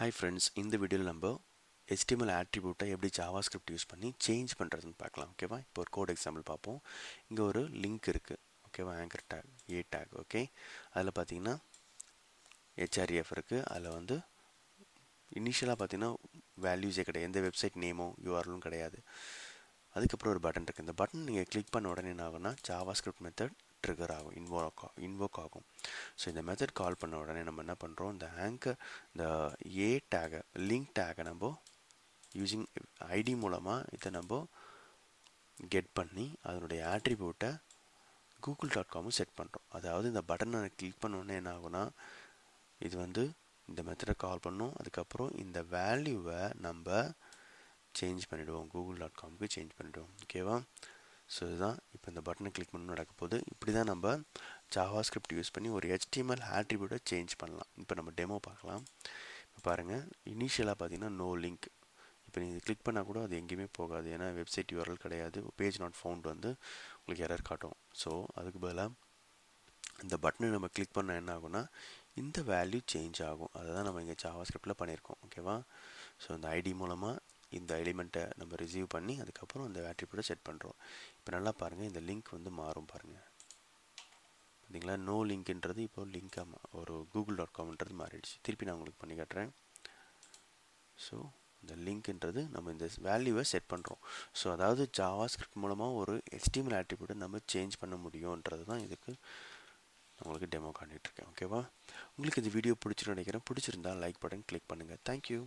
Hi friends, இந்த வீடியோவில் நம்ம HTML attribute எப்படி JavaScript யூஸ் பண்ணி சேஞ்ச் பண்ணுறதுன்னு பார்க்கலாம். ஓகேவா? இப்போ ஒரு கோட் எக்ஸாம்பிள் பார்ப்போம். இங்கே ஒரு லிங்க் இருக்குது. ஓகேவா? Anchor tag a tag. Okay, அதில் பார்த்தீங்கன்னா HREF இருக்குது. அதில் வந்து இனிஷியலாக பார்த்தீங்கன்னா வேல்யூஸே கிடையாது, எந்த வெப்சைட் நேமோ யூஆர்எலும் கிடையாது. அதுக்கப்புறம் ஒரு பட்டன் இருக்குது. இந்த பட்டன் நீங்கள் கிளிக் பண்ண உடனே என்ன ஆகும்னா JavaScript மெத்தட் ட்ரிகர் ஆகும், இன்வோக் ஆகும். ஸோ இந்த மெத்தட் கால் பண்ண உடனே நம்ம என்ன பண்ணுறோம், இந்த ஏ டேகை லிங்க் டேகை நம்ம யூஸிங் ஐடி மூலமாக இதை நம்ம கெட் பண்ணி அதனுடைய ஆட்ரிபியூட்டை google.com செட் பண்ணுறோம். அதாவது இந்த பட்டனை கிளிக் பண்ண உடனே என்ன ஆகும்னா இது வந்து இந்த மெத்தடை கால் பண்ணும். அதுக்கப்புறம் இந்த வேல்யூவை நம்ம சேஞ்ச் பண்ணிவிடுவோம், google.comக்கு சேஞ்ச் பண்ணிவிடுவோம். ஓகேவா? ஸோ இதுதான் இப்போ இந்த பட்டனை கிளிக் பண்ணி நடக்க போகுது. இப்படி தான் நம்ம JavaScript யூஸ் பண்ணி ஒரு HTML ஆட்ரிபியூட்டை சேஞ்ச் பண்ணலாம். இப்போ நம்ம டெமோ பார்க்கலாம். இப்போ பாருங்கள், இனிஷியலாக பார்த்தீங்கன்னா நோ லிங்க். இப்போ நீங்கள் கிளிக் பண்ணால் கூட அது எங்கேயுமே போகாது, ஏன்னா வெப்சைட் யூஆர்எல் கிடையாது. பேஜ் நாட் ஃபவுண்ட் வந்து உங்களுக்கு எரர் காட்டும். ஸோ அதுக்கு பதிலாக இந்த பட்டனை நம்ம கிளிக் பண்ணால் என்ன ஆகும்னா இந்த வேல்யூ சேஞ்ச் ஆகும். அதை தான் நம்ம இங்கே JavaScriptல பண்ணியிருக்கோம். ஓகேவா? ஸோ இந்த ஐடி மூலமாக இந்த எலிமெண்ட்டை நம்ம ரிசீவ் பண்ணி அதுக்கப்புறம் இந்த ஆட்ரிபியூட்டை செட் பண்ணுறோம். இப்போ நல்லா பாருங்கள், இந்த லிங்க் வந்து மாறும் பாருங்கள். பார்த்தீங்களா? நோ லிங்க்ன்றது இப்போ லிங்காக ஒரு google.comன்றது மாறிடுச்சு. திருப்பி நான் உங்களுக்கு பண்ணி காட்டுறேன். ஸோ இந்த லிங்க்ன்றது நம்ம இந்த வேல்யூவை செட் பண்ணுறோம். ஸோ அதாவது JavaScript மூலமாக ஒரு HTML ஆட்ரிபியூட்டை நம்ம சேஞ்ச் பண்ண முடியுன்றது தான் இதுக்கு உங்களுக்கு டெமோ காட்டிகிட்ருக்கேன். ஓகேவா? உங்களுக்கு இந்த வீடியோ பிடிச்சிருன்னு நினைக்கிறேன். பிடிச்சிருந்தா லைக் பட்டன் கிளிக் பண்ணுங்கள். தேங்க்யூ.